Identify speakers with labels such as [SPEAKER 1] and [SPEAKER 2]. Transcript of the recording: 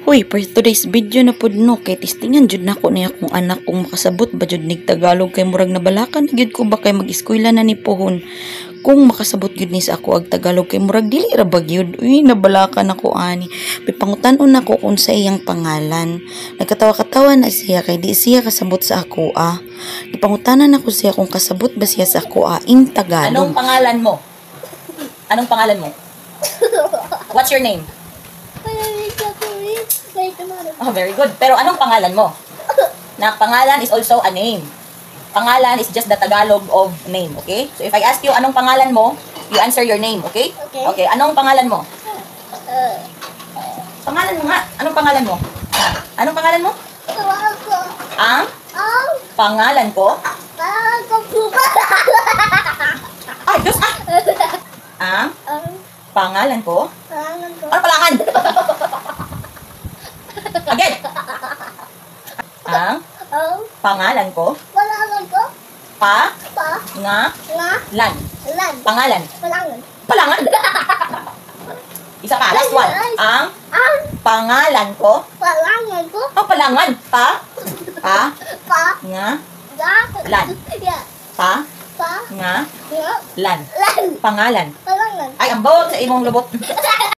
[SPEAKER 1] Uy, for today's video na pod no, kay testingan jud nako niya kung anak kung makasabot ba jud nig Tagalog kay murag nabalakan gyud ko ba kay mag-eskwela na ni pohon. Kung makasabot gyud ni sa ako ag Tagalog kay murag dili ra ba gyud. Uy, nabalakan ako ani. Pipangutan-on nako kung sa iyang pangalan. Nagkatawa-katawa na siya kay di siya kasabot sa ako Ipangutanan ako siya kung kasabot ba siya sa ako ing Tagalog.
[SPEAKER 2] Anong pangalan mo? Anong pangalan mo? What's your name? Oh, very good. Pero anong pangalan mo? Na pangalan is also a name. Pangalan is just the Tagalog of name, okay? So if I ask you anong pangalan mo, you answer your name, okay? Okay, anong pangalan mo? Pangalan mo nga. Anong pangalan mo? Anong pangalan mo? Ang? Pangalan ko? Ay, Diyos! Ang? Pangalan ko? Ano palangan? Again! Ang? Pangalan ko? Lan. Pangalan. Palangan. Isa pa, last one. Ang? Pangalan ko? Oh, palangan. Lan. Lan. Pangalan. Ay, ambot sa imong lubot.